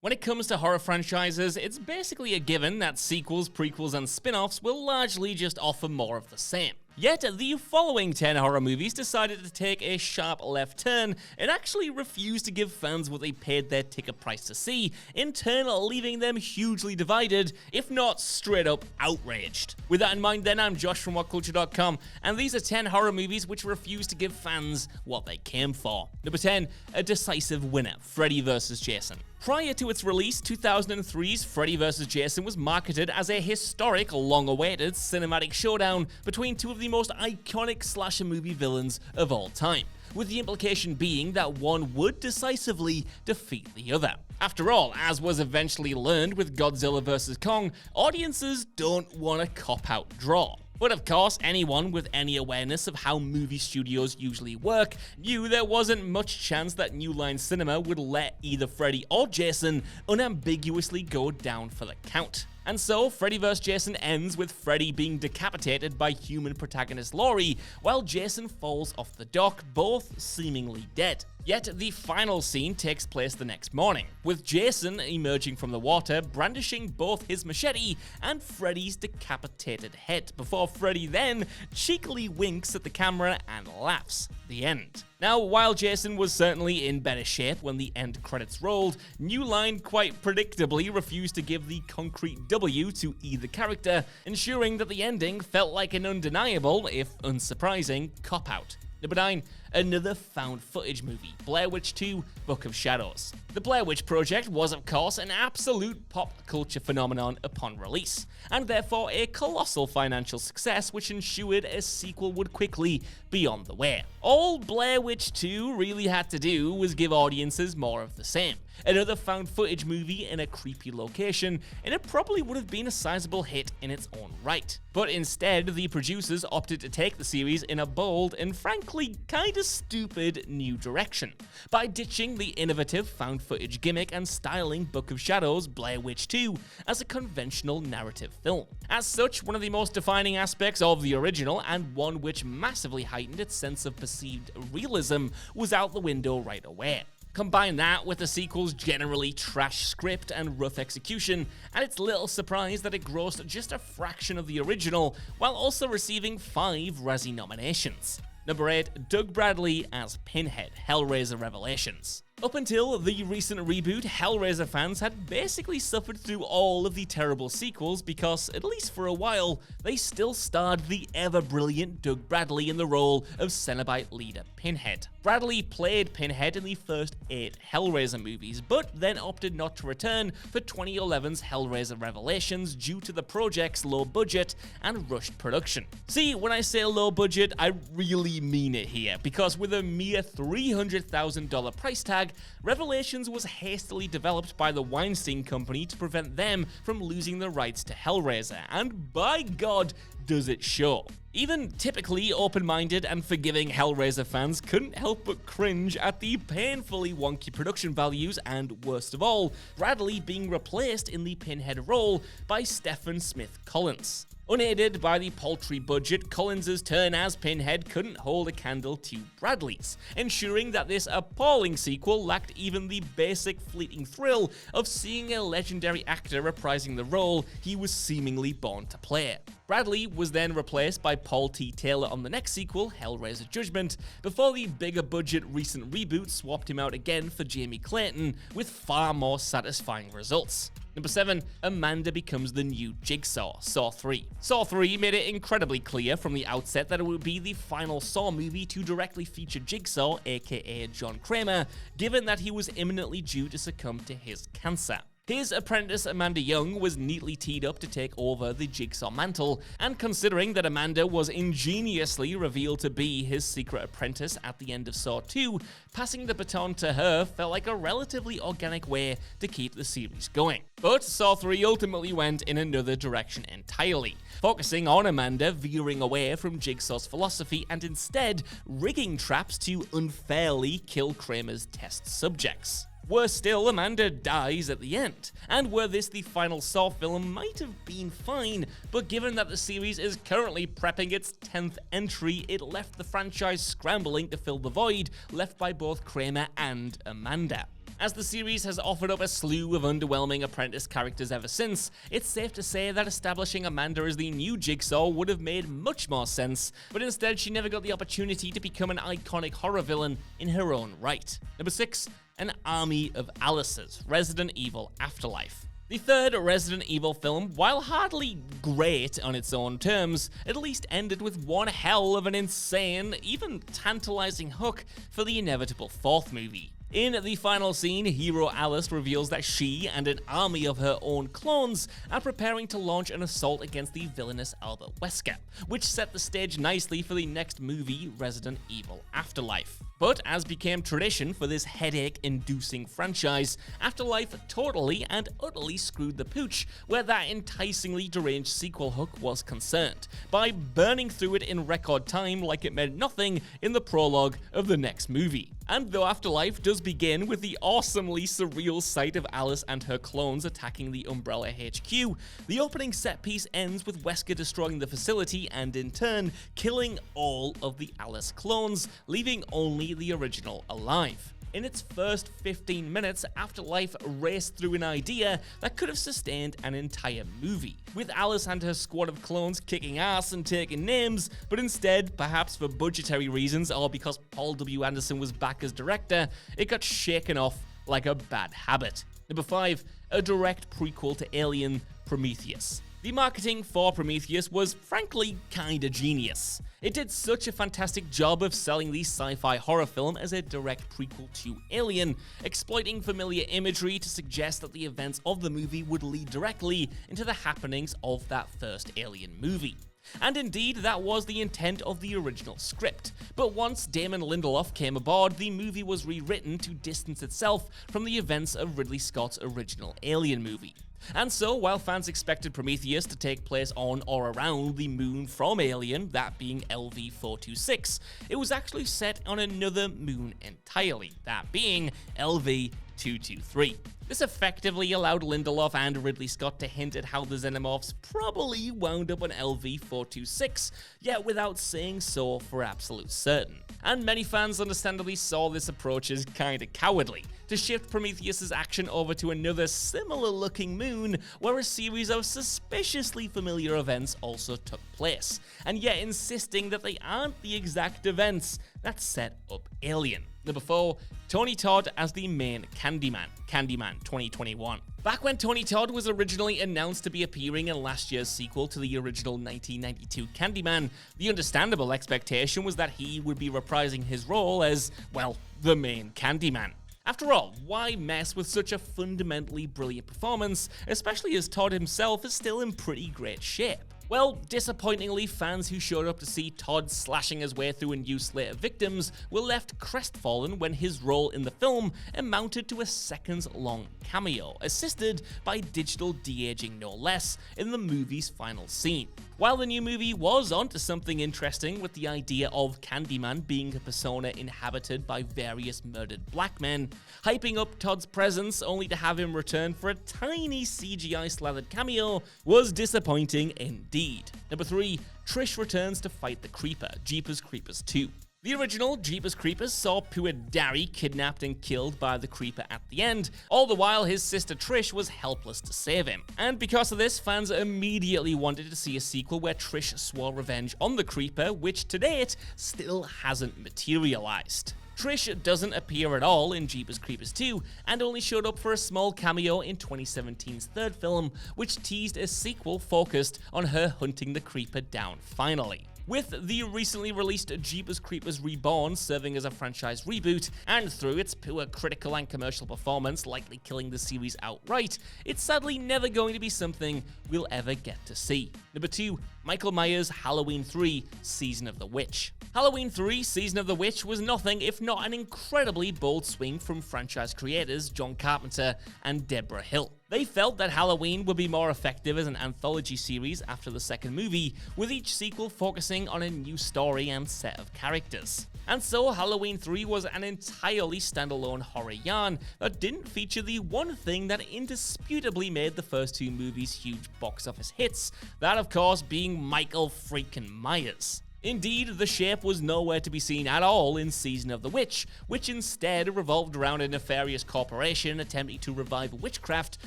When it comes to horror franchises, it's basically a given that sequels, prequels, and spin-offs will largely just offer more of the same. Yet, the following 10 horror movies decided to take a sharp left turn and actually refuse to give fans what they paid their ticket price to see, in turn leaving them hugely divided, if not straight up outraged. With that in mind then, I'm Josh from WhatCulture.com, and these are 10 horror movies which refuse to give fans what they came for. Number 10, a decisive winner, Freddy vs. Jason. Prior to its release, 2003's Freddy vs. Jason was marketed as a historic, long-awaited cinematic showdown between two of the most iconic slasher movie villains of all time, with the implication being that one would decisively defeat the other. After all, as was eventually learned with Godzilla vs. Kong, audiences don't want a cop-out draw. But of course, anyone with any awareness of how movie studios usually work knew there wasn't much chance that New Line Cinema would let either Freddy or Jason unambiguously go down for the count. And so, Freddy vs. Jason ends with Freddy being decapitated by human protagonist Laurie, while Jason falls off the dock, both seemingly dead. Yet, the final scene takes place the next morning, with Jason emerging from the water, brandishing both his machete and Freddy's decapitated head, before Freddy then cheekily winks at the camera and laughs. The end. Now, while Jason was certainly in better shape when the end credits rolled, New Line quite predictably refused to give the concrete W to either character, ensuring that the ending felt like an undeniable, if unsurprising, cop-out. Number 9, another found footage movie, Blair Witch 2: Book of Shadows. The Blair Witch Project was, of course, an absolute pop culture phenomenon upon release, and therefore a colossal financial success which ensured a sequel would quickly be on the way. All Blair Witch 2 really had to do was give audiences more of the same. Another found footage movie in a creepy location, and it probably would have been a sizable hit in its own right. But instead, the producers opted to take the series in a bold and frankly kinda stupid new direction, by ditching the innovative found footage gimmick and styling Book of Shadows Blair Witch 2 as a conventional narrative film. As such, one of the most defining aspects of the original, and one which massively heightened its sense of perceived realism, was out the window right away. Combine that with the sequel's generally trash script and rough execution, and it's little surprise that it grossed just a fraction of the original, while also receiving 5 Razzie nominations. Number 8, Doug Bradley as Pinhead, Hellraiser Revelations. Up until the recent reboot, Hellraiser fans had basically suffered through all of the terrible sequels because, at least for a while, they still starred the ever-brilliant Doug Bradley in the role of Cenobite leader Pinhead. Bradley played Pinhead in the first 8 Hellraiser movies, but then opted not to return for 2011's Hellraiser Revelations due to the project's low budget and rushed production. See, when I say low budget, I really mean it here, because with a mere $300,000 price tag, Revelations was hastily developed by the Weinstein Company to prevent them from losing the rights to Hellraiser, and by God, does it show. Even typically open-minded and forgiving Hellraiser fans couldn't help but cringe at the painfully wonky production values and, worst of all, Bradley being replaced in the Pinhead role by Stephen Smith Collins. Unaided by the paltry budget, Collins' turn as Pinhead couldn't hold a candle to Bradley's, ensuring that this appalling sequel lacked even the basic fleeting thrill of seeing a legendary actor reprising the role he was seemingly born to play. Bradley was then replaced by Paul T. Taylor on the next sequel, Hellraiser Judgment, before the bigger budget recent reboot swapped him out again for Jamie Clayton, with far more satisfying results. Number 7, Amanda becomes the new Jigsaw, Saw 3. Saw 3 made it incredibly clear from the outset that it would be the final Saw movie to directly feature Jigsaw, aka John Kramer, given that he was imminently due to succumb to his cancer. His apprentice Amanda Young was neatly teed up to take over the Jigsaw mantle, and considering that Amanda was ingeniously revealed to be his secret apprentice at the end of Saw 2, passing the baton to her felt like a relatively organic way to keep the series going. But Saw 3 ultimately went in another direction entirely, focusing on Amanda veering away from Jigsaw's philosophy and instead rigging traps to unfairly kill Kramer's test subjects. Worse still, Amanda dies at the end. And were this the final Saw film, might have been fine, but given that the series is currently prepping its 10th entry, it left the franchise scrambling to fill the void left by both Kramer and Amanda. As the series has offered up a slew of underwhelming apprentice characters ever since, it's safe to say that establishing Amanda as the new Jigsaw would have made much more sense, but instead she never got the opportunity to become an iconic horror villain in her own right. Number 6, an army of Alices, Resident Evil Afterlife. The third Resident Evil film, while hardly great on its own terms, at least ended with one hell of an insane, even tantalizing hook for the inevitable fourth movie. In the final scene, hero Alice reveals that she and an army of her own clones are preparing to launch an assault against the villainous Albert Wesker, which set the stage nicely for the next movie, Resident Evil Afterlife. But as became tradition for this headache-inducing franchise, Afterlife totally and utterly screwed the pooch where that enticingly deranged sequel hook was concerned, by burning through it in record time like it meant nothing in the prologue of the next movie. And though Afterlife does begin with the awesomely surreal sight of Alice and her clones attacking the Umbrella HQ, the opening set piece ends with Wesker destroying the facility and in turn killing all of the Alice clones, leaving only the original alive. In its first 15 minutes, Afterlife raced through an idea that could have sustained an entire movie, with Alice and her squad of clones kicking ass and taking names, but instead, perhaps for budgetary reasons or because Paul W. Anderson was back as director, it got shaken off like a bad habit. Number 5, a direct prequel to Alien, Prometheus. The marketing for Prometheus was frankly kinda genius. It did such a fantastic job of selling the sci-fi horror film as a direct prequel to Alien, exploiting familiar imagery to suggest that the events of the movie would lead directly into the happenings of that first Alien movie. And indeed, that was the intent of the original script. But once Damon Lindelof came aboard, the movie was rewritten to distance itself from the events of Ridley Scott's original Alien movie. And so, while fans expected Prometheus to take place on or around the moon from Alien, that being LV-426, it was actually set on another moon entirely, that being LV-223. This effectively allowed Lindelof and Ridley Scott to hint at how the Xenomorphs probably wound up on LV-426, yet without saying so for absolute certain. And many fans understandably saw this approach as kinda cowardly, to shift Prometheus's action over to another similar-looking moon where a series of suspiciously familiar events also took place, and yet insisting that they aren't the exact events that set up Alien. Number 4, Tony Todd as the main Candyman, Candyman 2021. Back when Tony Todd was originally announced to be appearing in last year's sequel to the original 1992 Candyman, the understandable expectation was that he would be reprising his role as, well, the main Candyman. After all, why mess with such a fundamentally brilliant performance, especially as Todd himself is still in pretty great shape? Well, disappointingly, fans who showed up to see Todd slashing his way through a new slate of victims were left crestfallen when his role in the film amounted to a seconds-long cameo, assisted by digital de-aging no less, in the movie's final scene. While the new movie was onto something interesting with the idea of Candyman being a persona inhabited by various murdered black men, hyping up Todd's presence only to have him return for a tiny CGI-slathered cameo was disappointing indeed. Number 3, Trish returns to fight the Creeper, Jeepers Creepers 2. The original Jeepers Creepers saw poor Darry kidnapped and killed by the Creeper at the end, all the while his sister Trish was helpless to save him. And because of this, fans immediately wanted to see a sequel where Trish swore revenge on the Creeper, which to date still hasn't materialized. Trish doesn't appear at all in Jeepers Creepers 2, and only showed up for a small cameo in 2017's third film, which teased a sequel focused on her hunting the Creeper down finally. With the recently released Jeepers Creepers Reborn serving as a franchise reboot, and through its poor critical and commercial performance likely killing the series outright, it's sadly never going to be something we'll ever get to see. Number 2, Michael Myers' Halloween 3 Season of the Witch. Halloween 3 Season of the Witch was nothing if not an incredibly bold swing from franchise creators John Carpenter and Deborah Hill. They felt that Halloween would be more effective as an anthology series after the second movie, with each sequel focusing on a new story and set of characters. And so Halloween 3 was an entirely standalone horror yarn that didn't feature the one thing that indisputably made the first two movies huge box office hits, that of course being Michael freaking Myers. Indeed, the Shape was nowhere to be seen at all in Season of the Witch, which instead revolved around a nefarious corporation attempting to revive witchcraft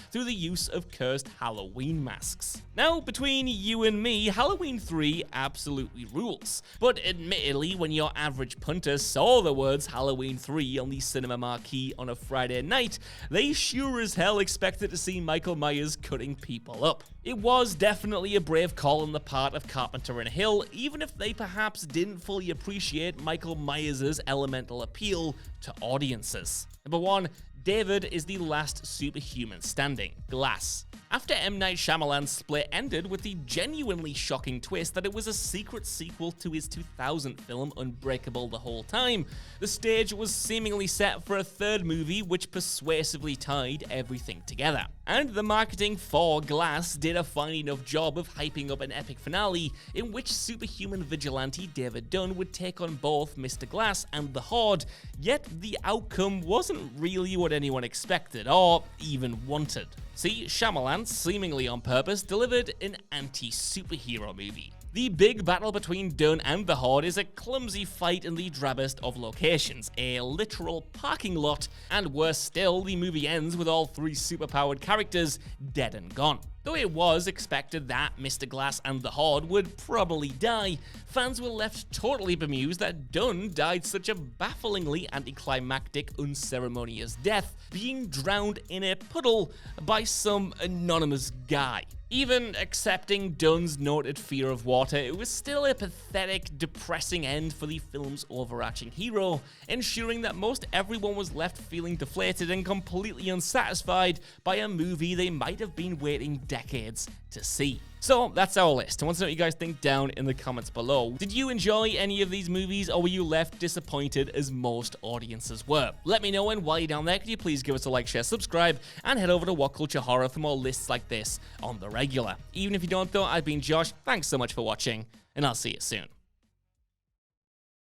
through the use of cursed Halloween masks. Now, between you and me, Halloween 3 absolutely rules. But admittedly, when your average punter saw the words Halloween 3 on the cinema marquee on a Friday night, they sure as hell expected to see Michael Myers cutting people up. It was definitely a brave call on the part of Carpenter and Hill, even if they perhaps didn't fully appreciate Michael Myers' elemental appeal to audiences. Number 1, David is the last superhuman standing, Glass. After M. Night Shyamalan's split ended with the genuinely shocking twist that it was a secret sequel to his 2000 film Unbreakable the whole time, the stage was seemingly set for a third movie which persuasively tied everything together. And the marketing for Glass did a fine enough job of hyping up an epic finale in which superhuman vigilante David Dunn would take on both Mr. Glass and the Horde, yet the outcome wasn't really what anyone expected or even wanted. See, Shyamalan, seemingly on purpose, delivered an anti-superhero movie. The big battle between Dunn and the Horde is a clumsy fight in the drabbest of locations, a literal parking lot, and worse still, the movie ends with all three superpowered characters dead and gone. Though it was expected that Mr. Glass and the Horde would probably die, fans were left totally bemused that Dunn died such a bafflingly anticlimactic, unceremonious death, being drowned in a puddle by some anonymous guy. Even accepting Dunn's noted fear of water, it was still a pathetic, depressing end for the film's overarching hero, ensuring that most everyone was left feeling deflated and completely unsatisfied by a movie they might have been waiting decades to see. So that's our list. I want to know what you guys think down in the comments below. Did you enjoy any of these movies, or were you left disappointed as most audiences were? Let me know, and while you're down there, could you please give us a like, share, subscribe, and head over to What Culture Horror for more lists like this on the regular. Even if you don't though, I've been Josh, thanks so much for watching, and I'll see you soon.